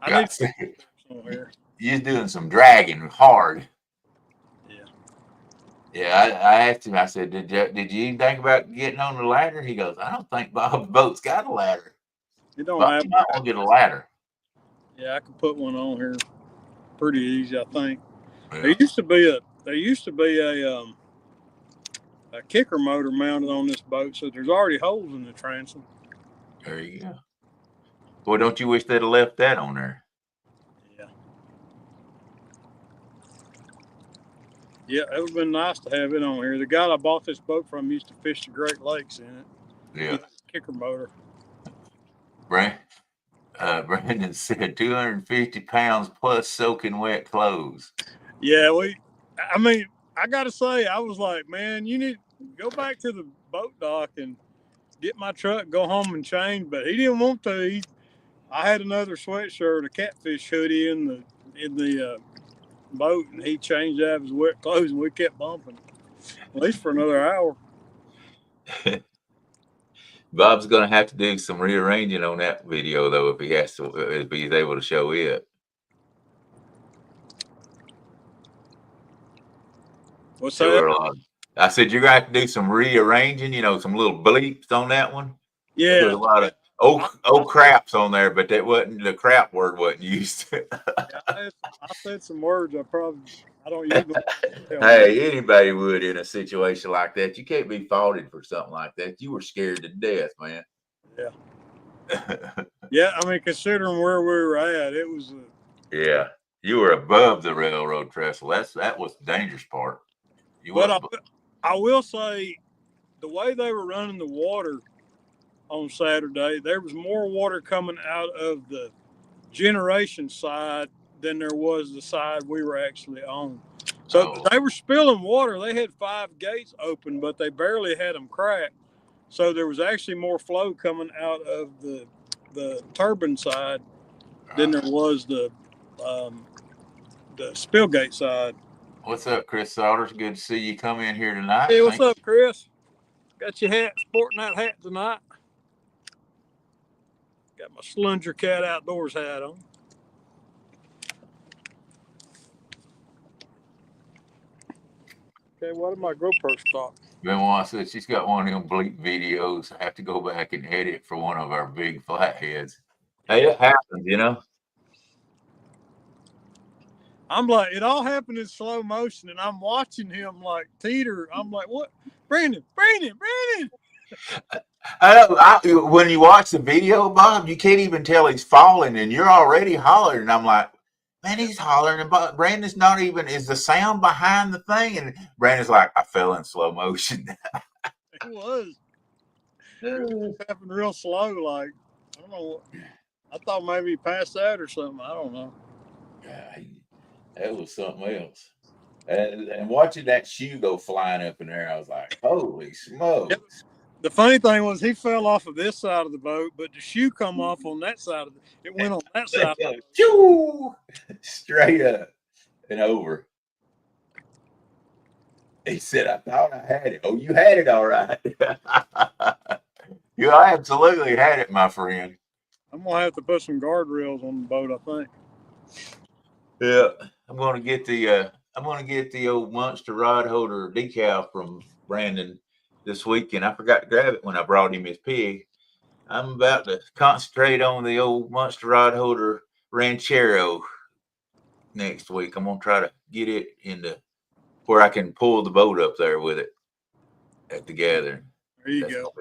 I need steps on here. You're doing some dragging hard. Yeah. Yeah, I asked him. I said, "Did you even think about getting on the ladder?" He goes, "I don't think Bob's boat's got a ladder. It don't Bob, have. you might want to get a ladder." Yeah, I can put one on here pretty easy, I think. Yeah. There used to be a kicker motor mounted on this boat, so there's already holes in the transom. There you go. Well, don't you wish they'd have left that on there? Yeah. Yeah, it would have been nice to have it on here. The guy I bought this boat from used to fish the Great Lakes in it. Yeah. Kicker motor. Brandon said 250 pounds plus soaking wet clothes. Yeah, I got to say, I was like, man, you need to go back to the boat dock and get my truck, go home and change. But he didn't want to. I had another sweatshirt, a catfish hoodie in the boat, and he changed out of his wet clothes, and we kept bumping at least for another hour. Bob's going to have to do some rearranging on that video, though, if he's able to show it. What's that? I said you're going to have to do some rearranging. Some little bleeps on that one. Yeah, there's a lot of old craps on there, but the crap word wasn't used. I said some words I don't use them. Hey, anybody would in a situation like that. You can't be faulted for something like that. You were scared to death, man. Yeah. Yeah, I mean, considering where we were at, it was. Yeah, you were above the railroad trestle. That was the dangerous part. I will say, the way they were running the water on Saturday, there was more water coming out of the generation side than there was the side we were actually on. So they were spilling water. They had 5 gates open, but they barely had them cracked. So there was actually more flow coming out of the turbine side than there was the spillgate side. What's up, Chris Solders? Good to see you come in here tonight. Hey, what's up, Chris? Got your hat, sporting that hat tonight. Got my Slunger Cat Outdoors hat on. Okay, why did my GoPro stop? Benoit said she's got one of them bleep videos. I have to go back and edit for one of our big flatheads. Hey, it happens, I'm like, it all happened in slow motion, and I'm watching him like teeter. I'm like, what? Brandon. When you watch the video, Bob, you can't even tell he's falling, and you're already hollering. And I'm like, man, he's hollering, and Brandon's not even. Is the sound behind the thing? And Brandon's like, I fell in slow motion. It was. It was happening real slow. Like, I don't know. I thought maybe he passed out or something. I don't know. Yeah, that was something else. And watching that shoe go flying up in there, I was like, holy smokes. The funny thing was he fell off of this side of the boat, but the shoe come off on that side of it went on that side. Choo! Straight up and over. He said, I thought I had it. Oh, you had it all right. You absolutely had it, my friend. I'm gonna have to put some guardrails on the boat, I think. Yeah. I'm gonna get the old monster rod holder decal from Brandon this weekend. I forgot to grab it when I brought him his pig. I'm about to concentrate on the old monster rod holder ranchero next week. I'm gonna try to get it into where I can pull the boat up there with it at the gathering. There you go.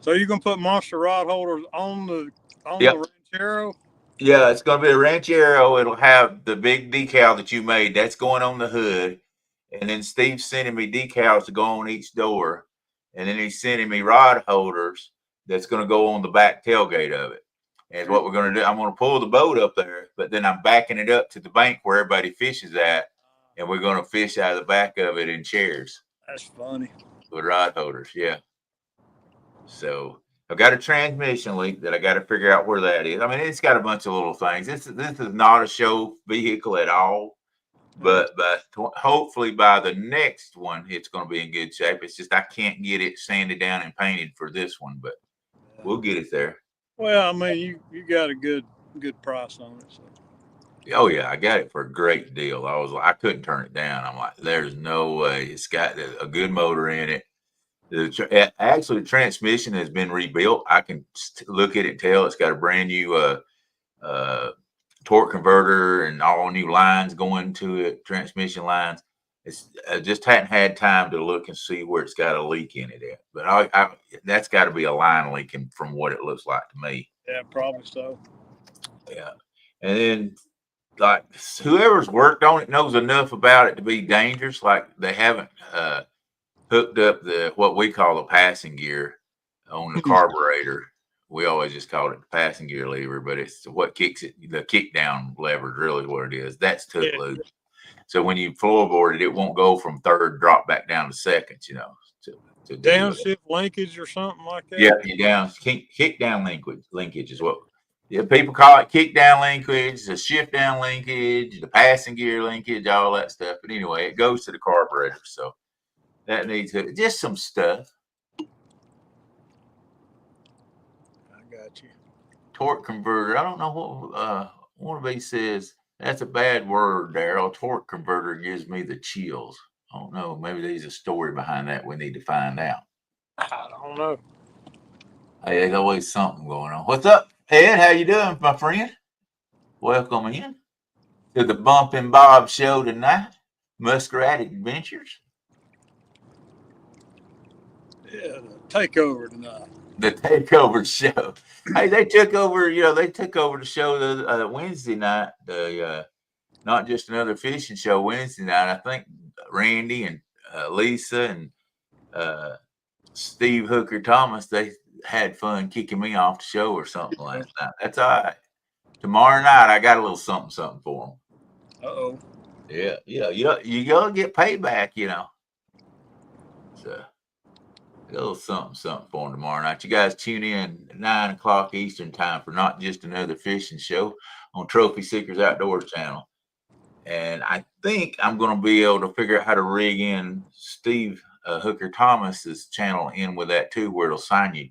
So you're gonna put monster rod holders on the ranchero? Yeah, it's gonna be a ranchero. It'll have the big decal that you made. That's going on the hood. And then Steve's sending me decals to go on each door. And then he's sending me rod holders that's going to go on the back tailgate of it. And what we're going to do, I'm going to pull the boat up there, but then I'm backing it up to the bank where everybody fishes at. And we're going to fish out of the back of it in chairs. That's funny. With rod holders, yeah. So I've got a transmission leak that I got to figure out where that is. I mean, it's got a bunch of little things. This is not a show vehicle at all. But hopefully by the next one, it's going to be in good shape. It's just I can't get it sanded down and painted for this one, but we'll get it there. Well, I mean, you got a good price on it. So. Oh yeah, I got it for a great deal. I couldn't turn it down. I'm like, there's no way. It's got a good motor in it. Actually, the transmission has been rebuilt. I can look at it and tell it's got a brand new torque converter and all new lines going to it, transmission lines. I just hadn't had time to look and see where it's got a leak in it at. But that's got to be a line leaking from what it looks like to me. Yeah, probably so. Yeah. And then like whoever's worked on it knows enough about it to be dangerous. Like they haven't hooked up what we call the passing gear on the carburetor. We always just call it the passing gear lever, but it's what kicks it. The kick down lever is really what it is. That's took loose. So when you floorboard it, it won't go from third drop back down to second, to downshift linkage or something like that. Yeah, kick down linkage is what people call it, kick down linkage, the shift down linkage, the passing gear linkage, all that stuff. But anyway, it goes to the carburetor. So that needs just some stuff. Got you. Torque converter. I don't know what one of these says. That's a bad word, Daryl. Torque converter gives me the chills. I don't know. Maybe there's a story behind that we need to find out. I don't know. Hey, there's always something going on. What's up, Ed? How you doing, my friend? Welcome in to the Bump and Bob show tonight. Muskrat Adventures. Yeah, the takeover tonight. The takeover show. Hey, they took over. They took over the show the Wednesday night. The not just another fishing show Wednesday night. I think Randy and Lisa and Steve Hooker Thomas, they had fun kicking me off the show or something last night. That's all right. Tomorrow night I got a little something for them. Uh-oh. Yeah. You gotta get payback. So. A little something for them tomorrow night. You guys tune in at 9 o'clock Eastern time for not just another fishing show on Trophy Seekers Outdoors channel. And I think I'm going to be able to figure out how to rig in Steve Hooker Thomas's channel in with that too, where it'll sign you.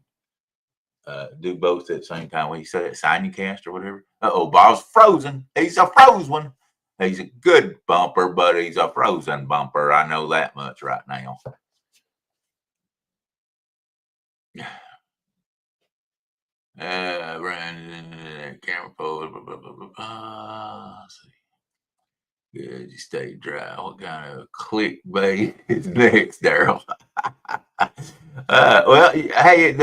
Do both at the same time. When you say that, sign you cast or whatever. Bob's frozen. He's a frozen one. He's a good bumper, but he's a frozen bumper. I know that much right now. Camera pose. Good, you stay dry. What kind of clickbait is next, Daryl? Well, hey,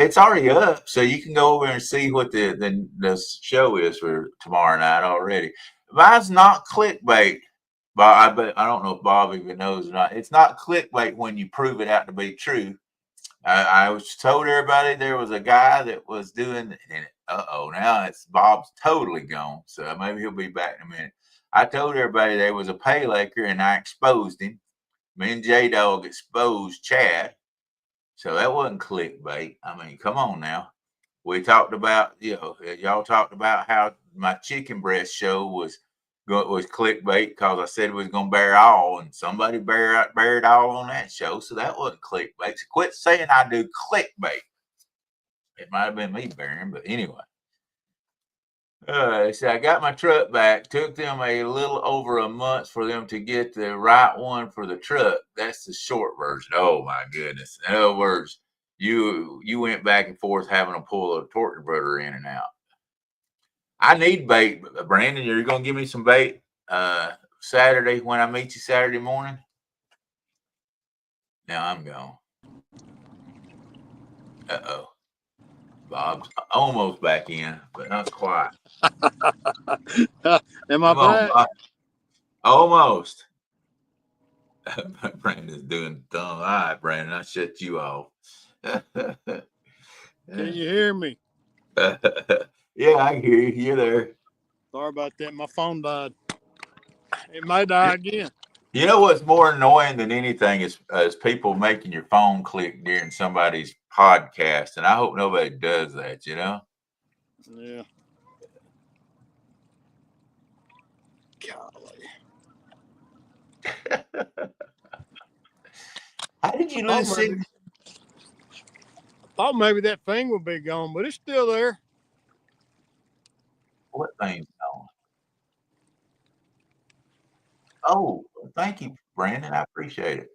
it's already up, so you can go over and see what the show is for tomorrow night already. Mine's not clickbait, but I don't know if Bob even knows or not. It's not clickbait when you prove it out to be true. I was told everybody there was a guy that was doing, and now it's Bob's totally gone. So maybe he'll be back in a minute. I told everybody there was a pay laker and I exposed him. Me and J-Dog exposed Chad. So that wasn't clickbait. I mean, come on now. We talked about, y'all talked about how my chicken breast show was clickbait because I said it was going to bear all, and somebody bared all on that show. So that wasn't clickbait. So quit saying I do clickbait. It might have been me bearing, but anyway. So I got my truck back. Took them a little over a month for them to get the right one for the truck. That's the short version. Oh my goodness! In other words, you went back and forth having to pull a torque converter in and out. I need bait, Brandon. You're gonna give me some bait Saturday when I meet you Saturday morning. Now I'm gone. Uh-oh. Bob's almost back in, but not quite. Am I back? Bob. Almost. Brandon's doing dumb. All right, Brandon, I shut you off. Can you hear me? Yeah, I hear you. You're there. Sorry about that. My phone died. It may die again. You know what's more annoying than anything is people making your phone click during somebody's podcast, and I hope nobody does that. Yeah. Golly. How did you lose signal? I thought maybe that thing would be gone, but it's still there. What thing's gone? Oh, thank you, Brandon. I appreciate it.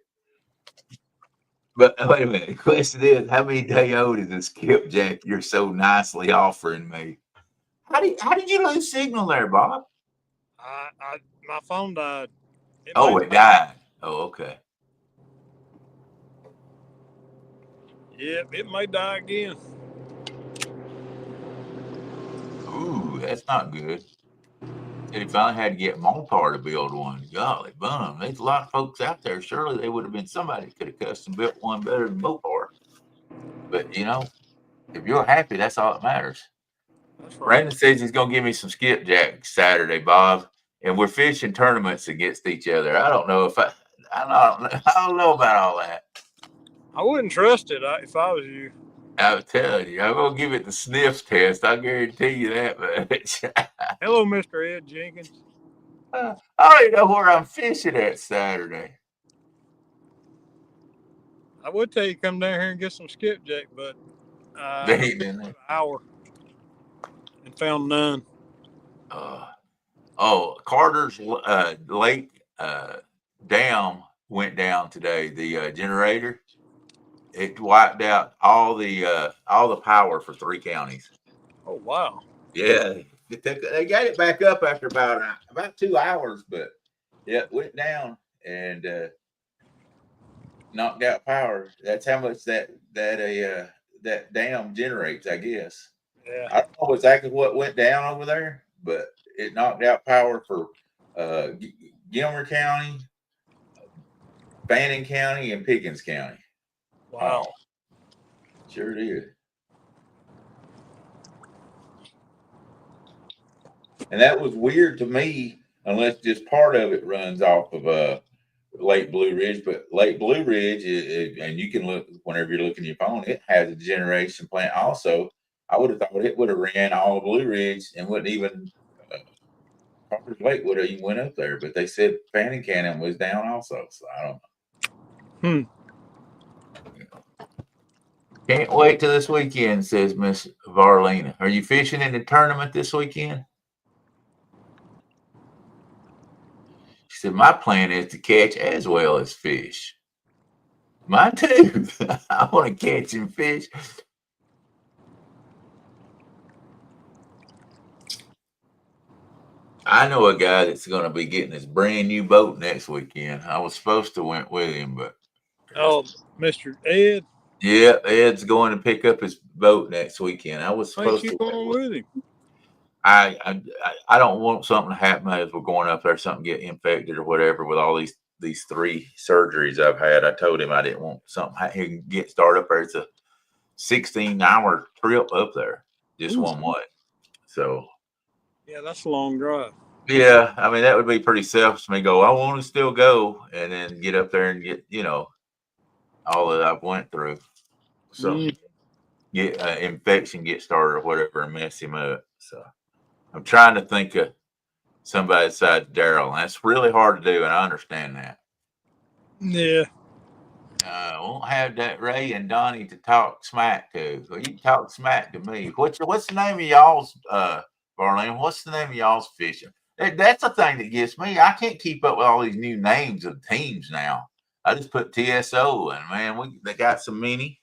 But wait a minute. The question is, how many day old is this skipjack you're so nicely offering me? How did you lose signal there, Bob? My phone died. It died. Oh, okay. Yep, it may die again. Ooh, that's not good. Said he finally had to get Mopar to build one. Golly, bum. There's a lot of folks out there. Surely they would have been somebody that could have custom built one better than Mopar. But if you're happy, that's all that matters. That's right. Brandon says he's gonna give me some skipjack Saturday, Bob, and we're fishing tournaments against each other. I don't know if I don't know about all that. I wouldn't trust it if I was you. I was telling you, I'm gonna give it the sniff test. I guarantee you that much. Hello, Mr. Ed Jenkins. I don't even know where I'm fishing at Saturday. I would tell you come down here and get some skipjack, but They I ain't in there. an hour and found none. Carter's lake dam went down today. The generator, it wiped out all the power for 3 counties. Oh wow! Yeah, they got it back up after about 2 hours, but it went down and knocked out power. That's how much that dam generates, I guess. Yeah. I don't know exactly what went down over there, but it knocked out power for Gilmer County, Fannin County, and Pickens County. Wow. Sure did. And that was weird to me, unless just part of it runs off of Lake Blue Ridge. But Lake Blue Ridge, and you can look whenever you're looking at your phone, it has a generation plant also. I would have thought it would have ran all of Blue Ridge and wouldn't even Carter's Lake would have even went up there. But they said Fannin Cannon was down also. So I don't know. Can't wait till this weekend, says Miss Varlina. Are you fishing in the tournament this weekend? She said, my plan is to catch as well as fish. Mine too. I want to catch and fish. I know a guy that's going to be getting his brand new boat next weekend. I was supposed to went with him, but Mr. Ed. Yeah, Ed's going to pick up his boat next weekend. I was supposed to go with him. I don't want something to happen as we're going up there, something get infected or whatever with all these 3 surgeries I've had. I told him I didn't want something he can get started up there. It's a 16-hour trip up there, just one way. So yeah, that's a long drive. Yeah, I mean that would be pretty selfish to me. I want to still go and then get up there and get all that I've went through. some get infection get started or whatever and mess him up. So I'm trying to think of somebody besides Daryl. And that's really hard to do, and I understand that. Yeah. Won't have that Ray and Donnie to talk smack to. Well, you talk smack to me. What's the name of y'all's Barlene? What's the name of y'all's fishing? That's the thing that gets me. I can't keep up with all these new names of teams now. I just put TSO and man, they got so many.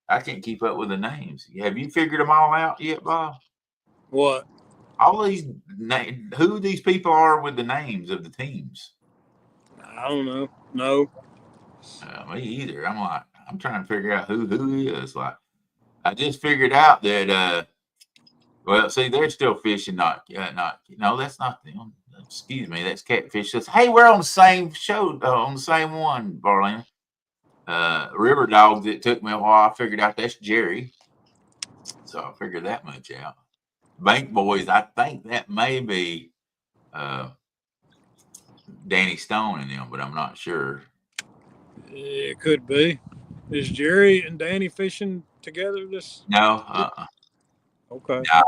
I can't keep up with the names. Have you figured them all out yet, Bob? What? All these who these people are with the names of the teams. I don't know. No. Me either. I'm trying to figure out who is. Like, I just figured out that well, see, they're still fishing. No, that's not them. Excuse me, that's Catfish. Says, hey, we're on the same show, on the same one, Barlena. River Dogs. It took me a while. I figured out that's Jerry, so I figured that much out. Bank Boys. I think that may be Danny Stone and them, but I'm not sure. It could be. Is Jerry and Danny fishing together this? No, Okay. nah.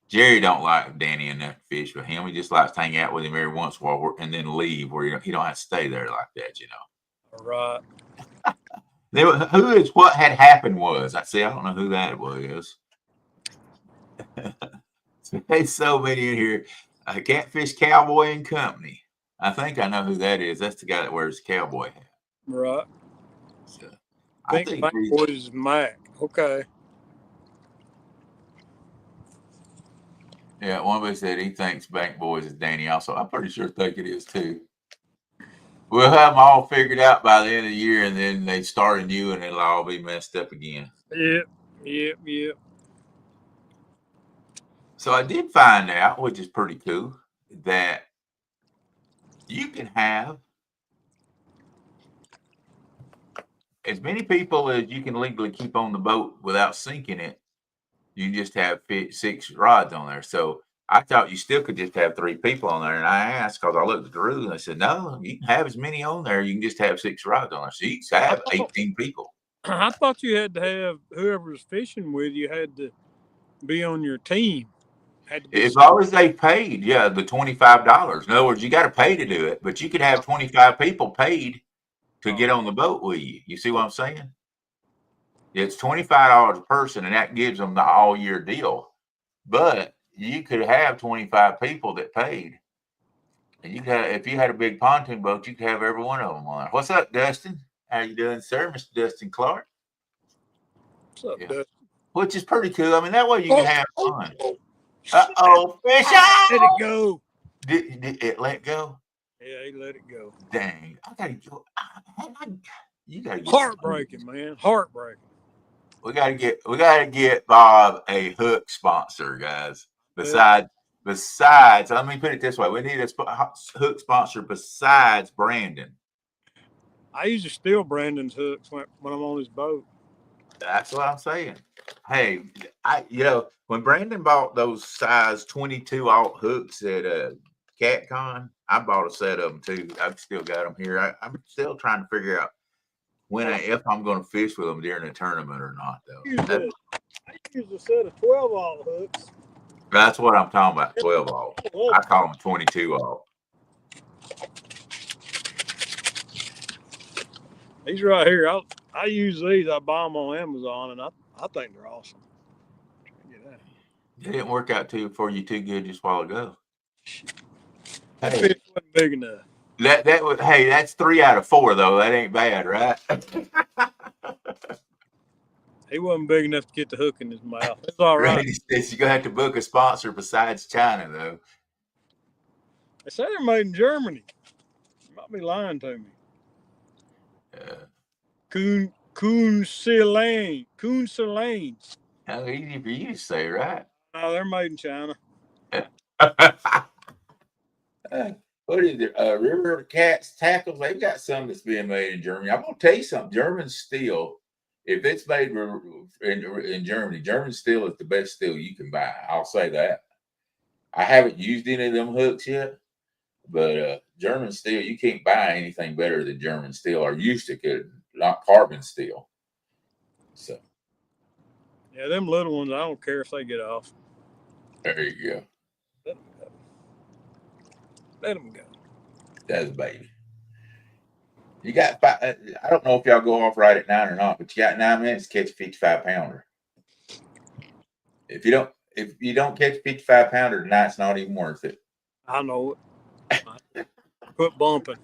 Jerry don't like Danny enough to fish with him. He just likes to hang out with him every once in a while and then leave where he don't have to stay there like that, you know. All right. What had happened was, I don't know who that was. There's so many in here. Catfish Cowboy and Company. I think I know who that is. That's the guy that wears the cowboy hat. Right. So, I think Bank Boys is Mac. Okay. Yeah, one of us said he thinks Bank Boys is Danny also. I'm pretty sure think it is too. We'll have them all figured out by the end of the year, and then they start anew, and it'll all be messed up again. Yep. So I did find out, which is pretty cool, that you can have as many people as you can legally keep on the boat without sinking it. You just have 6 rods on there. So I thought you still could just have 3 people on there. And I asked because I looked at the rules and I said, no, you can have as many on there. You can just have 6 rods on there. So you can have 18 people. I thought you had to have whoever was fishing with you had to be on your team. As long as they paid, the $25. In other words, you got to pay to do it, but you could have 25 people paid to get on the boat with you. You see what I'm saying? It's $25 a person, and that gives them the all-year deal. But you could have 25 people that paid. And you could have, if you had a big pontoon boat, you could have every one of them on there. What's up, Dustin? How you doing, sir? Mr. Dustin Clark. What's up, Dustin? Which is pretty cool. I mean, that way you can have fun. Fish out! Let it go. Did it let go? Yeah, he let it go. Dang. I gotta go. You gotta get heartbreaking, man. Heartbreaking. We gotta get Bob a hook sponsor, guys. Besides, let me put it this way: we need a hook sponsor besides Brandon. I usually steal Brandon's hooks when I'm on his boat. That's what I'm saying. Hey, when Brandon bought those size 22 aught hooks at CatCon, I bought a set of them too. I've still got them here. I'm still trying to figure out if I'm going to fish with them during a tournament or not, though. I use a set of 12 aught hooks. That's what I'm talking about. 12 aught. I call them 22 aught. These right here. I use these. I buy them on Amazon, and I think they're awesome. They didn't work out for you too good just a while ago. That fish wasn't big enough. That's 3 out of 4 though. That ain't bad, right? He wasn't big enough to get the hook in his mouth. It's all right. Randy says you're gonna have to book a sponsor besides China, though. They say they're made in Germany. You might be lying to me. Kuhn-Selane. How easy for you to say, right? No, they're made in China. What is it? River Cats Tackles. They've got some that's being made in Germany. I'm gonna tell you something. German steel, if it's made in Germany, German steel is the best steel you can buy. I'll say that. I haven't used any of them hooks yet, but German steel, you can't buy anything better than German steel, or used to could, not carbon steel. So Yeah, them little ones, I don't care if they get off. there you go. Let them go. Let them go. That's baby. You got five, I don't know if y'all go off right at 9 or not, but you got 9 minutes to catch a 55-pounder. If you don't catch a 55-pounder tonight, it's not even worth it. I know it. Quit bumping.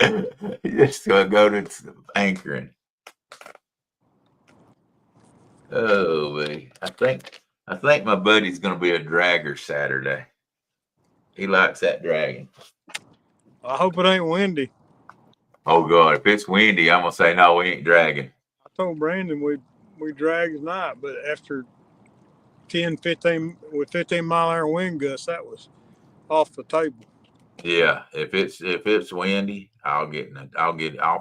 You're just gonna go to anchoring. Oh man. I think my buddy's gonna be a dragger Saturday. He likes that dragging. I hope it ain't windy. Oh God, if it's windy, I'm gonna say no, we ain't dragging. I told Brandon we drag tonight, but after 10, 15 with 15-mile-an-hour wind gusts, that was off the table. Yeah, if it's windy, I'll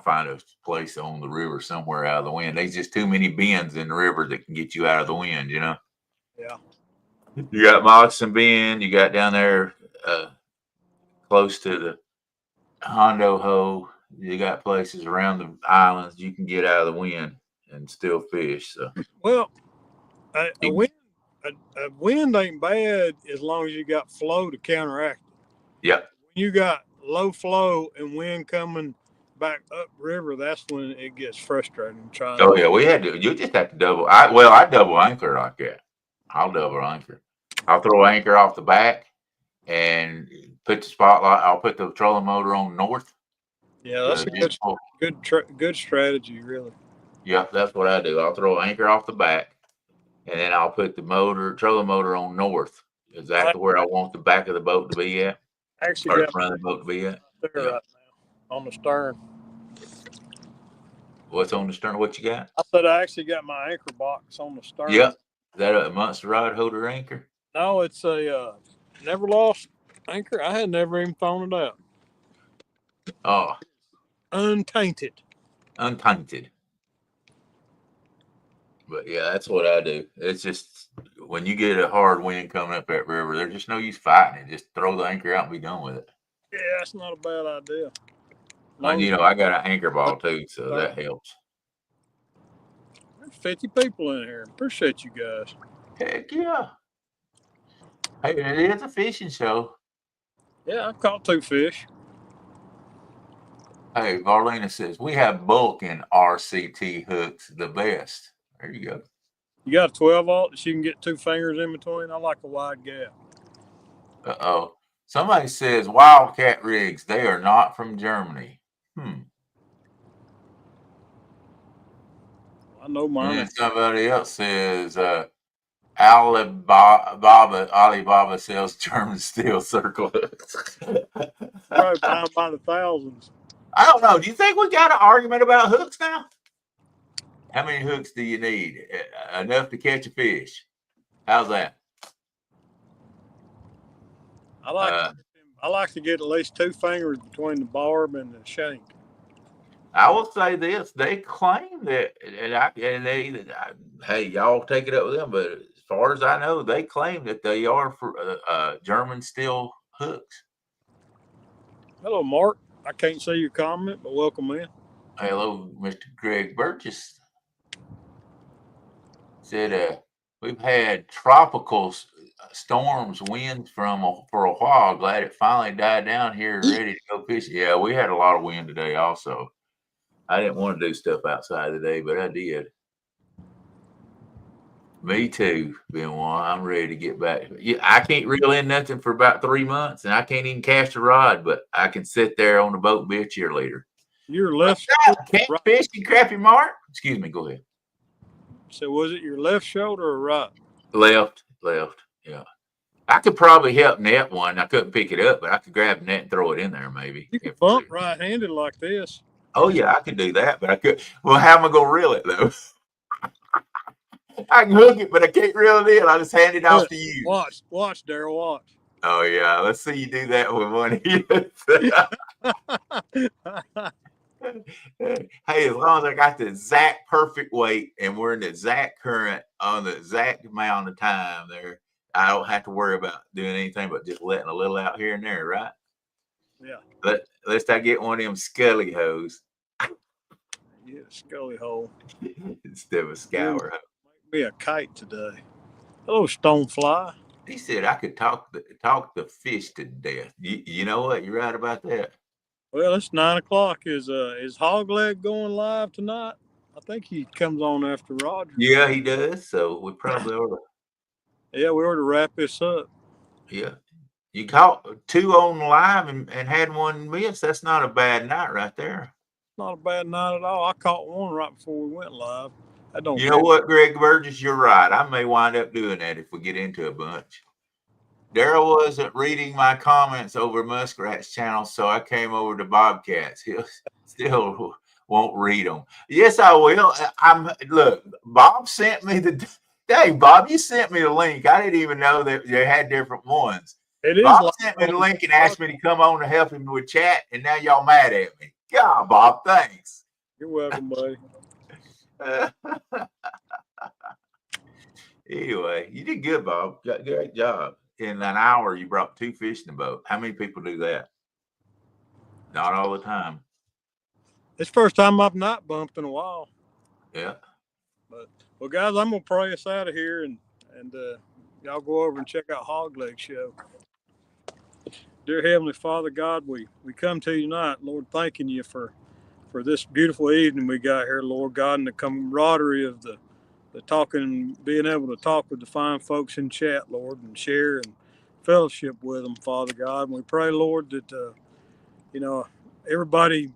find a place on the river somewhere out of the wind. There's just too many bends in the river that can get you out of the wind, you know. Yeah. You got Moccasin Bend, you got down there close to the Hondo Ho. You got places around the islands you can get out of the wind and still fish. So Well, a wind ain't bad as long as you got flow to counteract it. yeah. When you got low flow and wind coming back upriver, that's when it gets frustrating trying Oh to. yeah, you just have to double. I double anchor like that. I'll double anchor. I'll throw anchor off the back and put the spotlight. I'll put the trolling motor on north. Yeah, that's a good strategy, really. Yeah, that's what I do. I'll throw anchor off the back, and then I'll put the trolling motor on north, exactly where I want the back of the boat to be at, Actually, or the got front of the boat to be at. there Yeah. right now on the stern. What's on the stern? What you got? I said I actually got my anchor box on the stern. Yep. Is that a Monster Rod holder anchor? No, it's a never lost anchor. I had never even thrown it out. Oh, Untainted. untainted. But yeah, that's what I do. It's just when you get a hard wind coming up that river, there's just no use fighting it. Just throw the anchor out and be done with it. Yeah, that's not a bad idea. And I got an anchor ball too, so that helps. There's 50 people in here. Appreciate you guys. Heck yeah. Hey, it is a fishing show. Yeah, I caught 2 fish. Hey, Marlena says we have bulk in RCT hooks, the best. There you go. You got a 12-aught that you can get 2 fingers in between. I like a wide gap. Uh-oh. Somebody says Wildcat rigs, they are not from Germany. I know mine. And somebody else says Alibaba sells German steel circle hooks. Probably buying by the thousands. I don't know. Do you think we got an argument about hooks now? How many hooks do you need? Enough to catch a fish. How's that? I like to get at least 2 fingers between the barb and the shank. I will say this: they claim that, hey, y'all take it up with them. But as far as I know, they claim that they are for German steel hooks. Hello, Mark. I can't see your comment, but welcome in. Hello, Mr. Greg Burgess. Said we've had tropical storms, winds for a while. Glad it finally died down here, ready to go fishing. Yeah, we had a lot of wind today. Also, I didn't want to do stuff outside today, but I did. Me too, Benoit. I'm ready to get back. Yeah, I can't reel in nothing for about 3 months, and I can't even cast a rod, but I can sit there on the boat and be a cheerleader. Your left Can't fish, you crappy Mark. Excuse me. Go ahead. So was it your left shoulder or right? Left. Yeah. I could probably help net one. I couldn't pick it up, but I could grab the net and throw it in there maybe. You can bump right-handed like this. Oh, yeah, I could do that, but I could. Well, how am I going to reel it, though? I can hook it, but I can't reel it in. I just hand it off to you. Watch, Daryl, watch. Oh, yeah. Let's see you do that with one hand. Hey, as long as I got the exact perfect weight and we're in the exact current on the exact amount of time there, I don't have to worry about doing anything but just letting a little out here and there, right? Yeah. Let's I get one of them scully hose. Get a scully hole. Instead of a scour. Make me a kite today. Hello, stonefly. He said I could talk the fish to death. You know what? You're right about that. Well, it's 9 o'clock. Is Hogleg going live tonight? I think he comes on after Roger. Yeah, he does. So we probably ought to. Yeah, we ought to wrap this up. Yeah. You caught 2 on live and had 1 miss. That's not a bad night right there. Not a bad night at all. I caught one right before we went live. I don't. You know what, Greg Burgess? You're right. I may wind up doing that if we get into a bunch. Daryl wasn't reading my comments over Muskrat's channel, so I came over to Bobcat's. He still won't read them. Yes, I will. Look. Bob sent me Hey, Bob, you sent me the link. I didn't even know that they had different ones. Bob sent me the link and asked me to come on to help him with chat, and now y'all mad at me. God, Bob, thanks. You're welcome, buddy. Anyway, you did good, Bob. Great job. In an hour, you brought 2 fish in the boat. How many people do that? Not all the time. It's the first time I've not bumped in a while. Yeah. But well, guys, I'm gonna pray us out of here, and y'all go over and check out Hogleg Show. Dear Heavenly Father God, we come to you tonight, Lord, thanking you for this beautiful evening we got here, Lord God, and the camaraderie of the talking, being able to talk with the fine folks in chat, Lord, and share and fellowship with them, Father God. And we pray, Lord, that everybody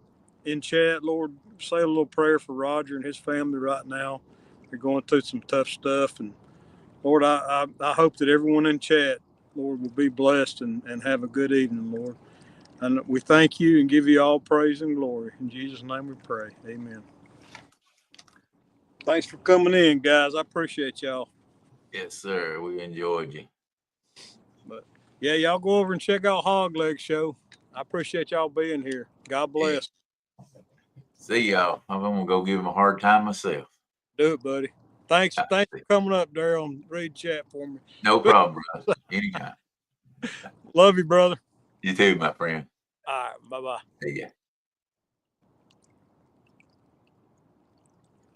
in chat, Lord, say a little prayer for Roger and his family right now. They're going through some tough stuff, and Lord, I hope that everyone in chat, Lord, will be blessed and have a good evening, Lord. And we thank you and give you all praise and glory. In Jesus' name we pray. Amen. Thanks for coming in, guys. I appreciate y'all. Yes, sir. We enjoyed you. But yeah, y'all go over and check out Hogleg Show. I appreciate y'all being here. God bless. Yeah. See y'all. I'm gonna go give him a hard time myself. Do it, buddy. Thanks for coming up, Daryl, and read chat for me. No problem, brother. Anytime. Love you, brother. You too, my friend. All right. Bye-bye. See ya.